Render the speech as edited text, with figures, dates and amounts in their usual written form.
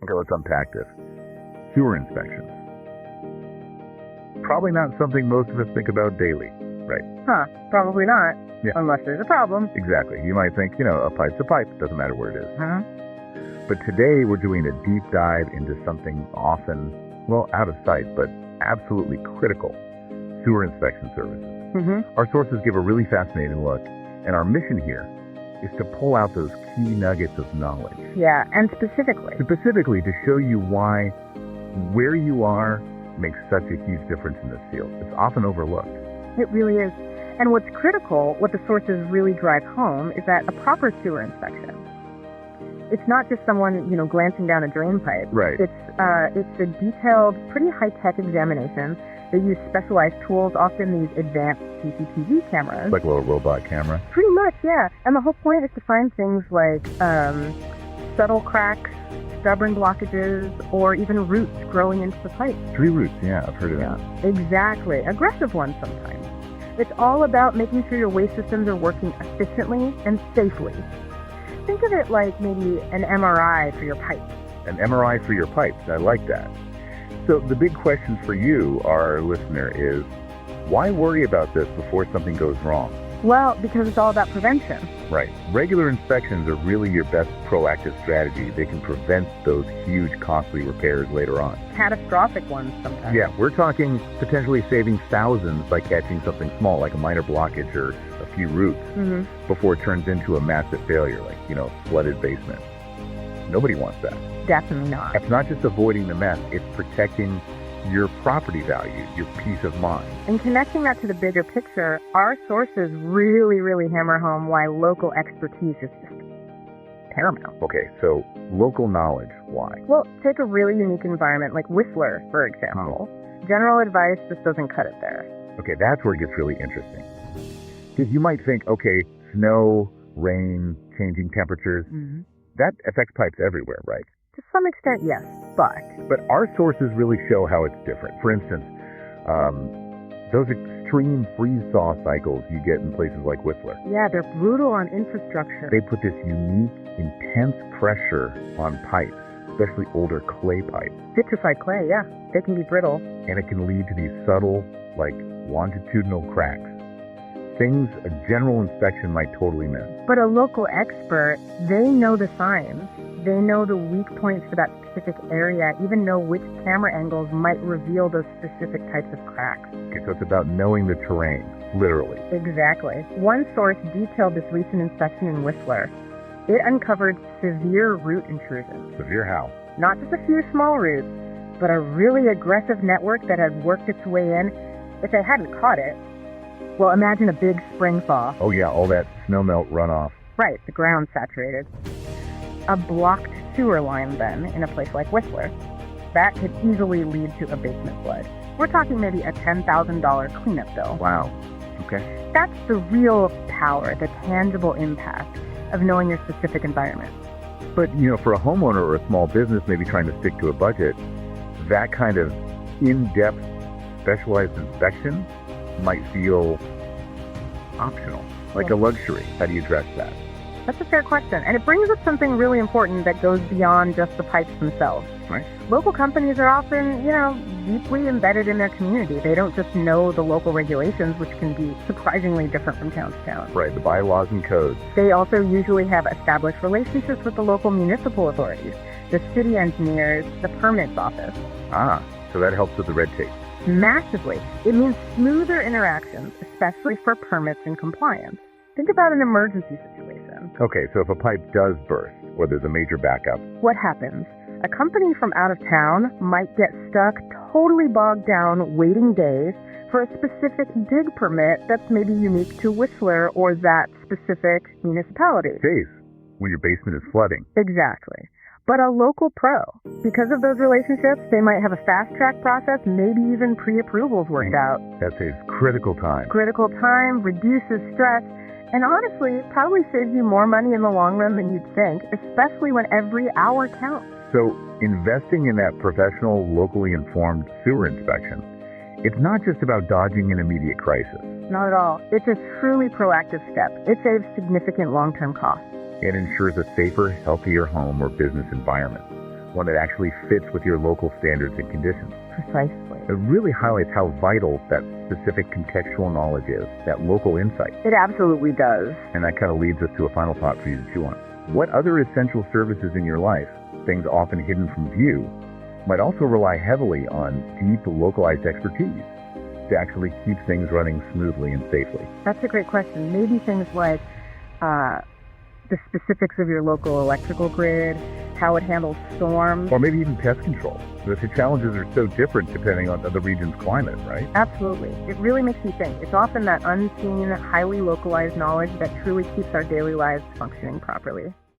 Okay, let's unpack this. Sewer inspections. Probably not something most of us think about daily, right? Probably not. Yeah. Unless there's a problem. Exactly. You might think, a pipe's a pipe. Doesn't matter where it is. But today we're doing a deep dive into something often, out of sight, but absolutely critical. Sewer inspection services. Our sources give a really fascinating look, and our mission here is to pull out those key nuggets of knowledge. Yeah, and specifically to show you why where you are makes such a huge difference in this field. It's often overlooked. It really is. And what's critical, what the sources really drive home, is that a proper sewer inspection, it's not just someone, glancing down a drain pipe. Right. It's a detailed, pretty high-tech examination. They use specialized tools, often these advanced CCTV cameras. Like a little robot camera? Pretty much, yeah. And the whole point is to find things like subtle cracks, stubborn blockages, or even roots growing into the pipe. Tree roots, yeah, I've heard of that. Exactly. Aggressive ones sometimes. It's all about making sure your waste systems are working efficiently and safely. Think of it like maybe an MRI for your pipes. An MRI for your pipes. I like that. So the big question for you, our listener, is why worry about this before something goes wrong? Well, because it's all about prevention. Right. Regular inspections are really your best proactive strategy. They can prevent those huge, costly repairs later on. Catastrophic ones sometimes. Yeah, we're talking potentially saving thousands by catching something small, like a minor blockage or a few roots, before it turns into a massive failure, like, flooded basement. Nobody wants that. Definitely not. It's not just avoiding the mess, it's protecting your property value, your peace of mind. And connecting that to the bigger picture, our sources really, really hammer home why local expertise is just paramount. Okay, so local knowledge, why? Well, take a really unique environment like Whistler, for example. General advice just doesn't cut it there. Okay, that's where it gets really interesting. Because you might think, okay, snow, rain, changing temperatures, that affects pipes everywhere, right? To some extent, yes, But our sources really show how it's different. For instance, those extreme freeze-thaw cycles you get in places like Whistler. Yeah, they're brutal on infrastructure. They put this unique, intense pressure on pipes, especially older clay pipes. Vitrified clay, yeah. They can be brittle. And it can lead to these subtle, longitudinal cracks. Things a general inspection might totally miss. But a local expert, they know the signs. They know the weak points for that specific area, even know which camera angles might reveal those specific types of cracks. Okay, so it's about knowing the terrain, literally. Exactly. One source detailed this recent inspection in Whistler. It uncovered severe root intrusion. Severe how? Not just a few small roots, but a really aggressive network that had worked its way in. If they hadn't caught it, well, imagine a big spring thaw. Oh yeah, all that snowmelt runoff. Right, the ground saturated. A blocked sewer line then, in a place like Whistler. That could easily lead to a basement flood. We're talking maybe a $10,000 cleanup bill. Wow. Okay. That's the real power, the tangible impact of knowing your specific environment. But, for a homeowner or a small business maybe trying to stick to a budget, that kind of in-depth specialized inspection might feel optional, like a luxury. How do you address that? That's a fair question. And it brings up something really important that goes beyond just the pipes themselves. Right. Local companies are often, deeply embedded in their community. They don't just know the local regulations, which can be surprisingly different from town to town. Right, the bylaws and codes. They also usually have established relationships with the local municipal authorities, the city engineers, the permits office. So that helps with the red tape. Massively. It means smoother interactions, especially for permits and compliance. Think about an emergency situation. Okay, so if a pipe does burst, or there's a major backup. What happens? A company from out of town might get stuck totally bogged down waiting days for a specific dig permit that's maybe unique to Whistler or that specific municipality. Days, when your basement is flooding. Exactly. But a local pro, because of those relationships, they might have a fast-track process, maybe even pre-approvals worked out. That saves critical time. Critical time, reduces stress, and honestly, probably saves you more money in the long run than you'd think, especially when every hour counts. So, investing in that professional, locally informed sewer inspection, it's not just about dodging an immediate crisis. Not at all. It's a truly proactive step. It saves significant long-term costs. It ensures a safer, healthier home or business environment. one that actually fits with your local standards and conditions. Precisely. It really highlights how vital that specific contextual knowledge is, that local insight. It absolutely does. And that kind of leads us to a final thought for you to chew on. What other essential services in your life, things often hidden from view, might also rely heavily on deep localized expertise to actually keep things running smoothly and safely? That's a great question. Maybe things like the specifics of your local electrical grid, how it handles storms. Or maybe even pest control. The challenges are so different depending on the region's climate, right? Absolutely. It really makes me think. It's often that unseen, highly localized knowledge that truly keeps our daily lives functioning properly.